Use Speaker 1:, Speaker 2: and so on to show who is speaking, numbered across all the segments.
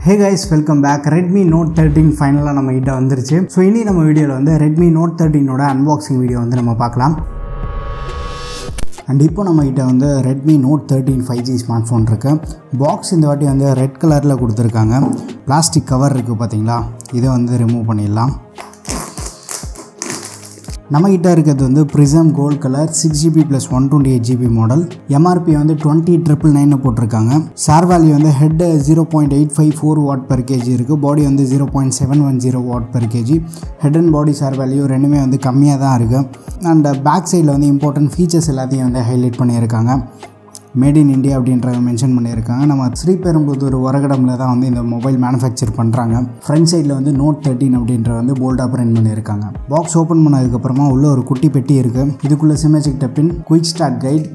Speaker 1: Hey guys, welcome back. Redmi Note 13 finally நம்ம கிட்ட வந்துருச்சு. So இனி நம்ம வீடியோல வந்து Redmi Note 13 ஓட unboxing வீடியோ வந்து நம்ம பார்க்கலாம். And இப்போ நம்ம கிட்ட வந்து Redmi Note 13 5G ஸ்மார்ட்ஃபோன் இருக்கு. பாக்ஸ் இந்த வாட்டி வந்து ரெட் கலர்ல கொடுத்திருக்காங்க. பிளாஸ்டிக் கவர் இருக்கு பாத்தீங்களா? இதை வந்து ரிமூவ் பண்ணிடலாம். நம்ம கிட்ட இருக்கிறது வந்து Prism Gold colour 6GB + 128GB model. MRP வந்து 20,999 போட்டிருக்காங்க. சார் வேல்யூ வந்து ஹெட் 0.854 W/kg இருக்கு. பாடி வந்து 0.710 W/kg. Head and body sir value ரெண்டுமே வந்து கம்மியாக தான் இருக்கு. அண்ட் பேக் சைடில் வந்து இம்பார்ட்டன்ட் ஃபீச்சர்ஸ் எல்லாத்தையும் வந்து ஹைலைட் பண்ணியிருக்காங்க. மேட் இன் இந்தியா அப்படின்றத மென்ஷன் பண்ணியிருக்காங்க. நம்ம ஸ்ரீபெரும்புதூர் ஒரகடமில் தான் வந்து இந்த மொபைல் மேனுஃபேக்சர் பண்ணுறாங்க. ஃப்ரண்ட் சைடில் வந்து Note 13 அப்படின்ற வந்து போல்டாக பிரிண்ட் பண்ணியிருக்காங்க. பாக்ஸ் ஓப்பன் பண்ணதுக்கப்புறமா உள்ள ஒரு குட்டி பெட்டி இருக்குது. இதுக்குள்ளே சிமேஜிக் டப்பின் குயிக் ஸ்டார்ட் கைட்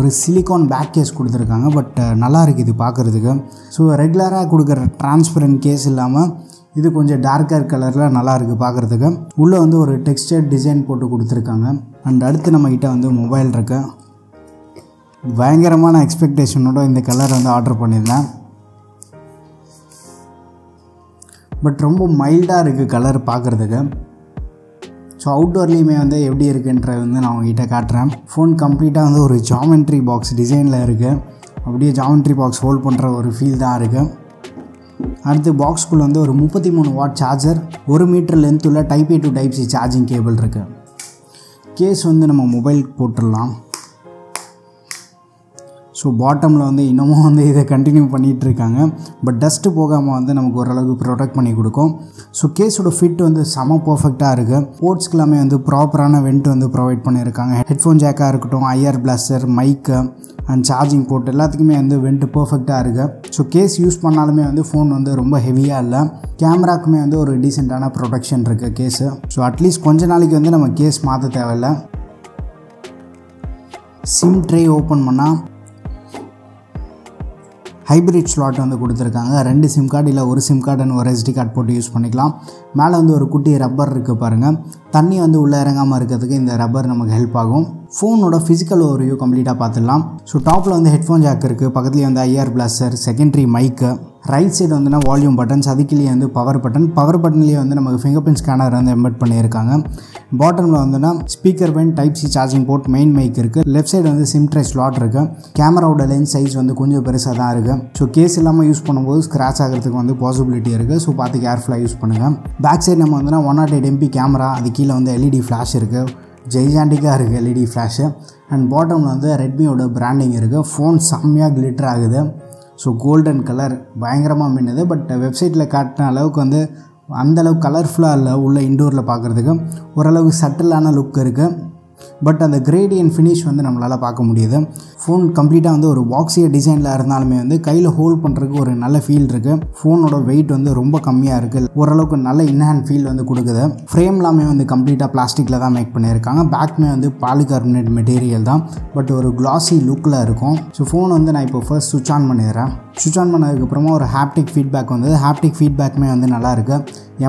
Speaker 1: ஒரு சிலிகான் பேக் கேஸ் கொடுத்துருக்காங்க. பட் நல்லா இருக்குது இது பார்க்குறதுக்கு. ஸோ ரெகுலராக கொடுக்குற டிரான்ஸ்பரண்ட் கேஸ் இல்லாமல் இது கொஞ்சம் டார்க்கர் கலரில் நல்லா இருக்குது பார்க்குறதுக்கு. உள்ளே வந்து ஒரு டெக்ஸ்டர் டிசைன் போட்டு கொடுத்துருக்காங்க. அண்ட் அடுத்து நம்மக்கிட்ட வந்து மொபைல் இருக்குது. பயங்கரமான எக்ஸ்பெக்டேஷனோட இந்த கலர் வந்து ஆர்டர் பண்ணியிருந்தேன். பட் ரொம்ப மைல்டாக இருக்குது கலர் பார்க்குறதுக்கு. ஸோ அவுட்டோர்லேயுமே வந்து எப்படி இருக்குன்றது வந்து நான் உங்ககிட்ட காட்டுறேன். ஃபோன் கம்ப்ளீட்டாக வந்து ஒரு ஜாமெண்ட்ரி பாக்ஸ் டிசைனில் இருக்குது. அப்படியே ஜாமெண்ட்ரி பாக்ஸ் ஹோல்ட் பண்ணுற ஒரு ஃபீல் தான் இருக்குது. அடுத்து பாக்ஸ்குள்ளே வந்து ஒரு 33 வாட் சார்ஜர், 1 மீட்டர் லென்த் உள்ள Type-A to Type-C charging cable இருக்குது. கேஸ் வந்து நம்ம மொபைல் போட்டுடலாம். ஸோ பாட்டமில் வந்து இன்னமும் வந்து இதை கண்டினியூ பண்ணிகிட்ருக்காங்க. பட் டஸ்ட்டு போகாமல் வந்து நமக்கு ஓரளவுக்கு ப்ரொடெக்ட் பண்ணி கொடுக்கும். ஸோ கேஸோட ஃபிட் வந்து செம பர்ஃபெக்டாக இருக்குது. போர்ட்ஸ்க்கு எல்லாமே வந்து ப்ராப்பரான வெண்ட் வந்து ப்ரொவைட் பண்ணியிருக்காங்க. ஹெட்ஃபோன் ஜாக்காக இருக்கட்டும், IR blaster, mic and charging port எல்லாத்துக்குமே வந்து வெண்ட் பர்ஃபெக்டாக இருக்குது. ஸோ கேஸ் யூஸ் பண்ணாலுமே வந்து ஃபோன் வந்து ரொம்ப ஹெவியாக இல்லை. கேமராக்குமே வந்து ஒரு டீசெண்டான ப்ரொடெக்ஷன் இருக்குது கேஸு. ஸோ அட்லீஸ்ட் கொஞ்ச நாளைக்கு வந்து நம்ம கேஸ் மாற்ற தேவையில்லை. சிம் ட்ரே ஓப்பன் பண்ணால் ஹைப்ரிட் ஸ்லாட் வந்து கொடுத்துருக்காங்க. 2 சிம் கார்டு இல்லை ஒரு சிம் கார்டு அண்ட் ஒரு SD கார்டு போட்டு யூஸ் பண்ணிக்கலாம். மேலே வந்து ஒரு குட்டி ரப்பர் இருக்குது பாருங்கள். தண்ணி வந்து உள்ளே இறங்காமல் இருக்கிறதுக்கு இந்த ரப்பர் நமக்கு ஹெல்ப் ஆகும். ஃபோனோட ஃபிசிக்கல் ஓவர்வியூ கம்ப்ளீட்டாக பார்த்துடலாம். ஸோ டாப்பில் வந்து ஹெட்ஃபோன் ஜாக் இருக்குது. பக்கத்துலேயே வந்து IR blaster, secondary mic, right side வந்துன்னா வால்யூம் பட்டன்ஸ், அதுக்குள்ளேயே வந்து பவர் பட்டன்லேயே வந்து நமக்கு ஃபிங்கர் பிரிண்ட் ஸ்கேனர் வந்து எம்பெட் பண்ணியிருக்காங்க. பாட்டமில் வந்துன்னா ஸ்பீக்கர் பென், Type-C charging port, main mic இருக்குது. லெஃப்ட் சைடு வந்து சிம் ட்ரை ஸ்லாட் இருக்குது. கேமராவோட லென்ஸ் சைஸ் வந்து கொஞ்சம் பெருசாக தான் இருக்குது. ஸோ கேஸ் இல்லாமல் யூஸ் பண்ணும்போது ஸ்க்ராட்ச் ஆகிறதுக்கு வந்து பாசிபிலிட்டி இருக்குது. ஸோ பார்த்து கேர்ஃபுல்லாக யூஸ் பண்ணுங்கள். பேக் சைடு நம்ம வந்துன்னா 108 MP கேமரா, அது கீழே வந்து LED ஃப்ளாஷ் இருக்குது. ஜெய்ஜாண்டிக்காக இருக்குது LED ஃப்ளாஷு. அண்ட் பாட்டமில் வந்து ரெட்மியோட பிராண்டிங் இருக்குது. ஃபோன் செம்மையாக கிளிட்டர் ஆகுது. ஸோ கோல்டன் கலர் பயங்கரமாக மின்னுது. பட் வெப்சைட்டில் காட்டின அளவுக்கு வந்து அந்தளவுக்கு கலர்ஃபுல்லாக இல்லை. உள்ள இன்டோரில் பார்க்குறதுக்கு ஓரளவுக்கு சட்டிலான லுக் இருக்குது. பட் அந்த கிரேடியன்ட் ஃபினிஷ் வந்து நம்மளால் பார்க்க முடியுது. ஃபோன் கம்ப்ளீட்டாக வந்து ஒரு பாக்ஸிய டிசைனில் இருந்தாலுமே வந்து கையில் ஹோல்ட் பண்ணுறதுக்கு ஒரு நல்ல ஃபீல் இருக்குது. ஃபோனோட வெயிட் வந்து ரொம்ப கம்மியாக இருக்குது. ஓரளவுக்கு நல்ல இன்ஹேண்ட் ஃபீல் வந்து கொடுக்குது. ஃப்ரேம் எல்லாமே வந்து கம்ப்ளீட்டாக பிளாஸ்டிக்கில் தான் மேக் பண்ணியிருக்காங்க. பேக்குமே வந்து பாலிகார்பனேட் மெட்டீரியல் தான். பட் ஒரு கிளாஸி லுக்கில் இருக்கும். ஸோ ஃபோன் வந்து நான் இப்போ ஃபர்ஸ்ட் சுவிட்ச் ஆன் பண்ணிடுறேன். சுவிட்ச் ஆன் பண்ணதுக்கப்புறமா ஒரு ஹாப்டிக் ஃபீட்பேக் வந்தது. ஹாப்டிக் ஃபீட்பேக்குமே வந்து நல்லாயிருக்கு.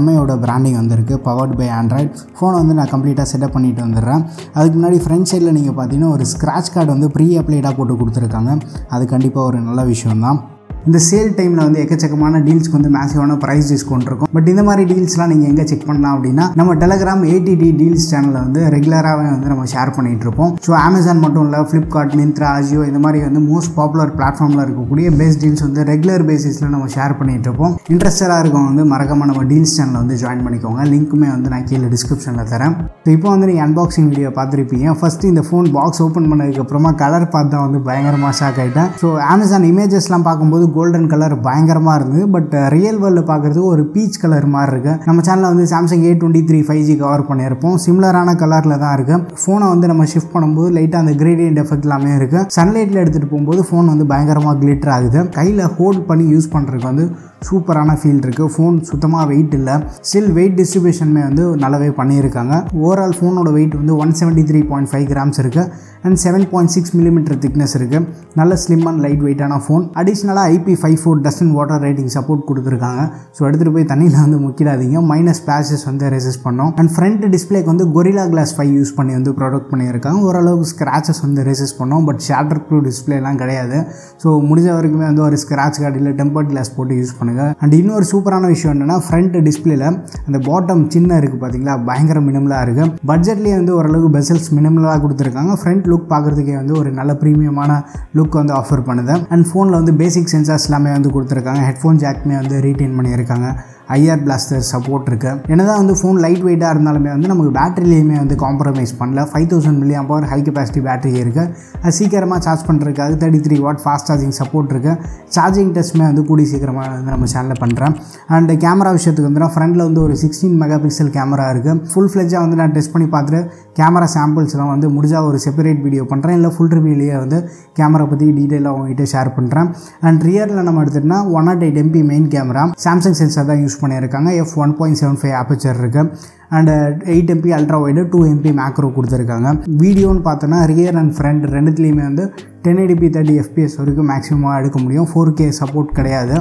Speaker 1: MIயோட பிராண்டிங் வந்துருக்கு. Powered by Android. ஃபோனை வந்து நான் கம்ப்ளீட்டாக செட்டப் பண்ணிட்டு வந்துடுறேன். அதுக்கு முன்னாடி ஃப்ரண்ட் சைடில் நீங்கள் பார்த்தீங்கன்னா ஒரு ஸ்க்ராட்ச் கார்டு வந்து ப்ரீ அப்ளைடாக போட்டு கொடுத்துருக்காங்க. அது கண்டிப்பாக ஒரு நல்ல விஷயம்தான். இந்த சேல் டைமில் வந்து எக்கச்சக்கமான டீல்ஸ்க்கு வந்து மேசிவான ப்ரைஸ் டிஸ்கவுண்ட் இருக்கும். பட் இந்த மாதிரி டீல்ஸ்லாம் நீங்கள் எங்கே செக் பண்ணலாம் அப்படின்னா நம்ம டெலகிராம் ATT டீல்ஸ் சேனலில் வந்து ரெகுலராகவே வந்து நம்ம ஷேர் பண்ணிகிட்டு இருப்போம். ஸோ அமேசான் மட்டும் இல்லை, ஃப்ளிப்கார்ட், மிந்த்ரா, அஜியோ இந்த மாதிரி வந்து மோஸ்ட் பாப்புலர் பிளாட்ஃபார்மில் இருக்கக்கூடிய பெஸ்ட் டீல்ஸ் வந்து ரெகுலர் பேசிஸில் நம்ம ஷேர் பண்ணிகிட்டு இருப்போம். இன்ட்ரெஸ்டடாக இருக்கவங்க வந்து மறக்காமல் நம்ம டீல்ஸ் சேனலில் வந்து ஜாயின் பண்ணிக்கோங்க. லிங்க்குமே வந்து நான் கீழே டிஸ்கிரிப்ஷனில் தரேன். ஸோ இப்போ வந்து நீங்கள் அன்பாக்சிங் வீடியோ பார்த்துருப்பீங்க. ஃபஸ்ட்டு இந்த ஃபோன் பாக்ஸ் ஓப்பன் பண்ணதுக்கப்புறமா கலர் பார்த்தா வந்து பயங்கரமாக ஷாக் ஆகிட்டேன். ஸோ அமேசான் இமேஜஸ்லாம் பார்க்கும்போது கோல்டன் கலர் பயங்கரமாக இருந்தது. பட் ரியல் வேர்ல்டில் பார்க்குறதுக்கு ஒரு பீச் கலர் மாதிரி இருக்குது. நம்ம சேனலில் வந்து சாம்சங் A23 5G கவர் பண்ணியிருப்போம். சிமிலரான கலரில் தான் இருக்குது. ஃபோனை வந்து நம்ம ஷிஃப்ட் பண்ணும்போது லைட்டாக அந்த கிரேடியன்ட் எஃபெக்ட் எல்லாமே இருக்குது. சன்லைட்டில் எடுத்துகிட்டு போகும்போது ஃபோன் வந்து பயங்கரமாக கிளிட்டர் ஆகுது. கையில் ஹோல்ட் பண்ணி யூஸ் பண்ணுறதுக்கு வந்து சூப்பரான ஃபீல் இருக்குது. ஃபோன் சுத்தமாக வெயிட் இல்லை. ஸ்டில் வெயிட் டிஸ்ட்ரிபியூஷனுமே வந்து நல்லாவே பண்ணியிருக்காங்க. ஓவரால் ஃபோனோட வெயிட் வந்து 173.5 கிராம்ஸ் இருக்குது. அண்ட் 7.6 mm திக்னஸ் இருக்குது. நல்ல ஸ்லிம் அண்ட் லைட் வெயிட்டான ஃபோன். அடிஷ்னலாக IP54 dust and water rating support கொடுத்துருக்காங்க. ஸோ எடுத்துகிட்டு போய் தண்ணியில் வந்து முக்கிடாதீங்க. மைனஸ் ஸ்பிளாஷஸ் வந்து ரெசிஸ்ட் பண்ணோம். அண்ட் ஃப்ரண்ட் டிஸ்பிளேக்கு வந்து கொரில்லா கிளாஸ் 5 யூஸ் பண்ணி வந்து ப்ரொடக்ட் பண்ணியிருக்காங்க. ஓரளவுக்கு ஸ்க்ராச்சஸ் வந்து ரெசிஸ்ட் பண்ணோம். பட் ஷேட்டர் ப்ரூஃப் டிஸ்பிளேலாம் கிடையாது. ஸோ முடிஞ்ச வரைக்குமே வந்து ஒரு ஸ்க்ராட்ச் கார்டு இல்லை டெம்பர்ட் கிளாஸ் போட்டு யூஸ் பண்ணுங்கள். அண்ட் இன்னொரு சூப்பரான விஷயம் என்னென்னா ஃப்ரண்ட் டிஸ்பிளேல அந்த பாட்டம் சின்ன இருக்குது பார்த்தீங்களா, பயங்கர மினிமலாக இருக்குது. பட்ஜெட்லேயே வந்து ஓரளவுக்கு பெசல்ஸ் மினிமலாக கொடுத்துருக்காங்க. ஃப்ரண்ட் லுக் பார்க்குறதுக்கே வந்து ஒரு நல்ல ப்ரீமியமான லுக் வந்து ஆஃபர் பண்ணுது. அண்ட் ஃபோனில் வந்து பேசிக் சென்சார்ஸ் எல்லாமே வந்து கொடுத்துருக்காங்க. ஹெட்ஃபோன் ஜாக்மே வந்து ரீட்டைன் பண்ணியிருக்காங்க. ஐஆர் பிளாஸ்டர் சப்போர்ட் இருக்குது. என்னதான் வந்து ஃபோன் லைட் வெயிட்டாக இருந்தாலுமே வந்து நமக்கு பேட்டரிலையுமே வந்து காம்ப்ரமைஸ் பண்ணல. 5000 mAh ஹை கெப்பாசிட்டி பேட்டரி இருக்குது. அது சீக்கிரமாக சார்ஜ் பண்ணுறதுக்காக 33 வாட் ஃபாஸ்ட் சார்ஜிங் சப்போர்ட் இருக்குது. சார்ஜிங் டெஸ்ட்டுமே வந்து கூடி சீக்கிரமாக வந்து நம்ம சேனலில் பண்ணுறேன். அண்ட் கேமரா விஷயத்துக்கு வந்து ஃப்ரண்ட்டில் வந்து ஒரு 16 மெகாபிக்சல் கேமரா இருக்குது. ஃபுல் ஃப்ளெஜ்ஜாக வந்து நான் டெஸ்ட் பண்ணி பார்த்துட்டு கேமரா சாம்பிள்ஸ்லாம் வந்து முடிஞ்சால் ஒரு செப்பரேட் வீடியோ பண்ணுறேன். இல்லை ஃபுல் ரிவ்யூலேயே வந்து கேமரா பற்றி டீட்டெயிலாக உங்ககிட்ட ஷேர் பண்ணுறேன். அண்ட் ரியரில் நம்ம எடுத்துகிட்டோம்னா 108 MP main camera Samsung sensor தான் யூஸ் பண்ணியிருக்காங்க. f1.75 ஆப்பர்ச்சர் இருக்குது. And 8 MP ultra wide 2 MP macro கொடுத்துருக்காங்க. வீடியோன்னு பார்த்தோன்னா ரியர் அண்ட் ஃப்ரண்ட் ரெண்டுத்துலேயுமே வந்து 1080p 30 fps வரைக்கும் மேக்ஸிமமாக எடுக்க முடியும். 4K சப்போர்ட் கிடையாது.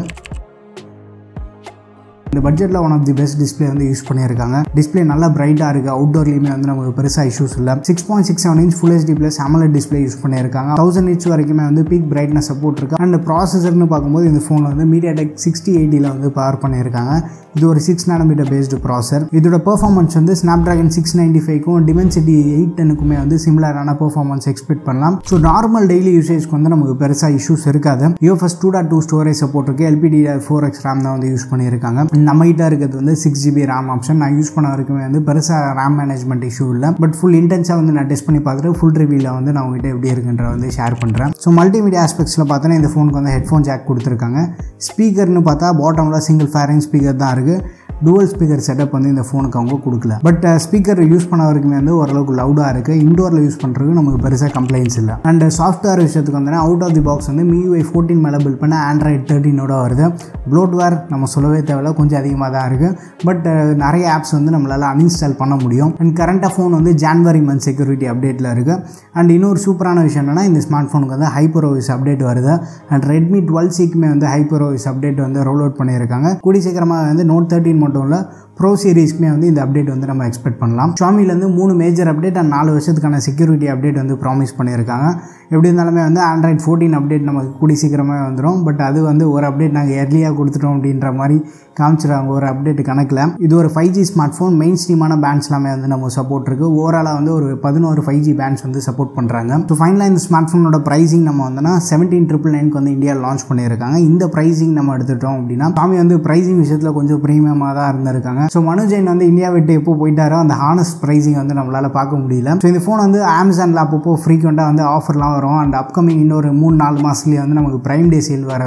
Speaker 1: இந்த பட்ஜெட்டில் one of the best display வந்து யூஸ் பண்ணியிருக்காங்க. டிஸ்பிளே நல்லா பிரைட்டாக இருக்குது. அவுட்டோர்லேயுமே வந்து நமக்கு பெருசாக இஷ்யூஸ் இல்லை. 6.67 inch full HD plus AMOLED display use பண்ணியிருக்காங்க. 1000 nits வரைக்குமே வந்து பீக் பிரைட்னஸ் சப்போர்ட் இருக்குது. அண்ட் ப்ராசஸர்னு பார்க்கும்போது இந்த ஃபோன் வந்து MediaTek 6080 வந்து பவர் பண்ணியிருக்காங்க. இது ஒரு 6 nanometer பேஸ்டு ப்ராசர். இதோட பெர்ஃபார்மன்ஸ் வந்து Snapdragon 695க்கும் Dimensity 810க்குமே வந்து சிமிலரான பெர்ஃபார்மன்ஸ் எக்ஸ்பெக்ட் பண்ணலாம். ஸோ நார்மல் டெய்லி யூசேஜ்க்கு வந்து நமக்கு பெருசாக இஷ்யூஸ் இருக்காது. UFS 2.2 ஸ்டோரேஜ் சப்போர்ட் இருக்குது. LPDDR4X RAM தான் வந்து யூஸ் பண்ணியிருக்காங்க. நம்மகிட்ட இருக்கிறது வந்து 6GB RAM ஆப்ஷன். நான் யூஸ் பண்ண வரைக்குமே வந்து பெருசாக RAM மேனேஜ்மெண்ட் இஷ்யூ இல்லை. பட் ஃபுல் இன்டென்ஸாக வந்து நான் டெஸ்ட் பண்ணி பார்த்துட்டு ஃபுல் ரிவ்யூவில் வந்து நான் உங்ககிட்ட எப்படி இருக்குன்ற வந்து ஷேர் பண்ணுறேன். ஸோ மல்டிமீடியா ஆஸ்பெக்ட்ஸில் பார்த்தோன்னா இந்த ஃபோனுக்கு வந்து ஹெட்ஃபோன் ஜாக் கொடுத்துருக்காங்க. ஸ்பீக்கர்னு பார்த்தா பாட்டமில் சிங்கிள் ஃபேரிங் ஸ்பீக்கர் தான் இருக்குது. டூவல் ஸ்பீக்கர் செட்டப் வந்து இந்த ஃபோனுக்கு அவங்க கொடுக்கல. பட் ஸ்பீக்கர் யூஸ் பண்ண வரைக்குமே வந்து ஓரளவுக்கு லவுடாக இருக்குது. இண்டோரில் யூஸ் பண்ணுறதுக்கு நமக்கு பெருசாக கம்ப்ளைண்ட்ஸ் இல்லை. அண்ட் சாஃப்ட்வேர் விஷயத்துக்கு வந்து அவுட் ஆஃப் தி பாக்ஸ் வந்து MIUI 14 மேலே பில்ட் பண்ண Android 13 வருது. ப்ளோட்வேர் நம்ம சொல்லவே தேவையில்ல, கொஞ்சம் அதிகமாக தான் இருக்குது. பட் நிறைய ஆப்ஸ் வந்து நம்மளால் அன்இன்ஸ்டால் பண்ண முடியும். அண்ட் கரண்ட்டாக ஃபோன் வந்து ஜான்வரி மந்த் செக்யூரிட்டி அப்டேட்டில் இருக்குது. அண்ட் இன்னொரு சூப்பரான விஷயம் என்னென்னா இந்த ஸ்மார்ட் ஃபோனுக்கு வந்து HyperOS அப்டேட் வருது. அண்ட் Redmi 12Cக்குமே வந்து HyperOS அப்டேட் வந்து ரோல் அவுட் பண்ணியிருக்காங்க. கூடி சீக்கிரமாக வந்து Note 13 மட்டும் இல்லை ப்ரோ சீரீஸ்க்குமே வந்து இந்த அப்டேட் வந்து நம்ம எக்ஸ்பெக்ட் பண்ணலாம். ஷாமிலேருந்து 3 மேஜர் அப்டேட் அண்ட் 4 வருஷத்துக்கான செக்யூரிட்டி அப்டேட் வந்து ப்ராமிஸ் பண்ணியிருக்காங்க. எப்படி இருந்தாலுமே வந்து Android 14 அப்டேட் நமக்கு கூடி சீக்கிரமாக வந்துடும். பட் அது வந்து ஒரு அப்டேட் நாங்கள் எர்லியாக கொடுத்துட்டோம் அப்படின்ற மாதிரி காமிச்சிடுறாங்க ஒரு அப்டேட் கணக்கில். இது ஒரு 5G ஸ்மார்ட் ஃபோன். மெயின் ஸ்ட்ரீமான பேண்ட்ஸ் எல்லாமே வந்து நம்ம சப்போர்ட் இருக்குது. ஓவராலாக வந்து ஒரு 11 5G பேண்ட்ஸ் வந்து சப்போர்ட் பண்ணுறாங்க. ஸோ ஃபைனலாக இந்த ஸ்மார்ட் ஃபோனோட ப்ரைஸிங் நம்ம வந்தோன்னா 17,999 வந்து இந்தியாவில் லான்ச் பண்ணியிருக்காங்க. இந்த ப்ரைஸிங் நம்ம எடுத்துட்டோம் அப்படின்னா ஷாமி வந்து ப்ரைஸிங் விஷயத்தில் கொஞ்சம் ப்ரீமியமாக தான் இருந்திருக்காங்க. ஸோ மனு ஜெயின் வந்து இந்தியா விட்டு எப்போ போயிட்டாரோ அந்த ஹானஸ்ட் ப்ரைஸிங் வந்து நம்மளால் பார்க்க முடியல. ஸோ இந்த ஃபோன் வந்து அமேசானில் அப்பப்போ ஃப்ரீக்வெண்ட்டாக வந்து ஆஃபர்லாம் வரும். அண்ட் அப்கமிங் இன்னொரு 3-4 மாதத்துலேயே வந்து நமக்கு ப்ரைம் டே சேல் வர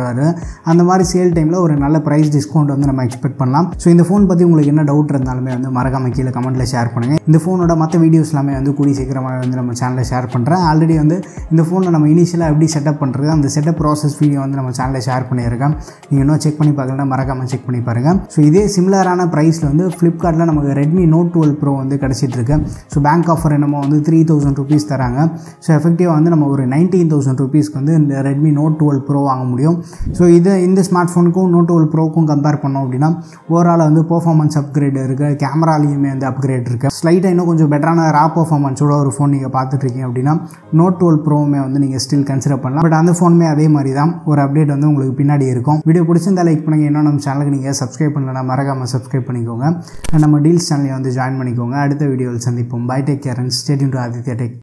Speaker 1: அந்த மாதிரி சேல் டைமில் ஒரு நல்ல ப்ரைஸ் டிஸ்கவுண்ட் வந்து நம்ம எக்ஸ்பெக்ட் பண்ணலாம். ஸோ இந்த ஃபோன் பற்றி உங்களுக்கு என்ன டவுட் இருந்தாலுமே வந்து மறக்காம கீழே கமெண்ட்டில் ஷேர் பண்ணுங்கள். இந்த ஃபோனோட மற்ற வீடியோஸ் எல்லாமே வந்து கூடி சீக்கிரமாக வந்து நம்ம சேனலில் ஷேர் பண்ணுறேன். ஆல்ரெடி வந்து இந்த ஃபோனில் நம்ம இனிஷியலாக எப்படி செட்டப் பண்ணுறது அந்த செட்டப் ப்ராசஸ் வீடியோ வந்து நம்ம சேனலில் ஷேர் பண்ணியிருக்கேன். நீங்கள் இன்னும் செக் பண்ணி பார்க்கலாம், மறக்காமல் செக் பண்ணி பாருங்கள். ஸோ இதே சிமிலரான ப்ரைஸில் வந்து ஃப்ளிப்கார்ட்டில் நமக்கு Redmi Note 12 Pro வந்து கிடச்சிட்டு இருக்கு. ஸோ பேங்க் ஆஃபர் என்னமோ வந்து 3,000 rupees தராங்க. ஸோ எஃபெக்டிவாக வந்து நம்ம ஒரு 19,000 rupeesக்கு வந்து இந்த Redmi Note 12 Pro வாங்க முடியும். ஸோ இந்த ஸ்மார்ட் ஃபோனுக்கும் Note 12 Proக்கும் கம்பேர் பண்ணோம் அப்படின்னா ஓவரால் வந்து பெர்ஃபார்மன்ஸ் அப்கிரேட் இருக்குது. கேமராலையுமே வந்து அப்கிரேட் இருக்குது. ஸ்லைட்டாக இன்னும் கொஞ்சம் பெட்டரான ரா பெர்ஃபார்மன்ஸோட ஒரு ஃபோன் நீங்கள் பார்த்துட்ருக்கீங்க அப்படின்னா Note 12 Proவுமே வந்து நீங்கள் ஸ்டில் கன்சிடர் பண்ணலாம். பட் அந்த ஃபோனுமே அதே மாதிரி தான் ஒரு அப்டேட் வந்து உங்களுக்கு பின்னாடி இருக்கும். வீடியோ பிடிச்சிருந்தா லைக் பண்ணுங்கள். இன்னும் நம்ம சேனலுக்கு நீங்கள் சப்ஸ்கிரைப் பண்ணலன்னா மறக்காமல் சப்ஸ்கிரைப் பண்ணிக்கோங்க. நம்ம டீல்ஸ் சேனலை வந்து ஜாயின் பண்ணிக்கோங்க. அடுத்த வீடியோவில் சந்திப்போம். Bye, take care and stay tuned to Aditya tech.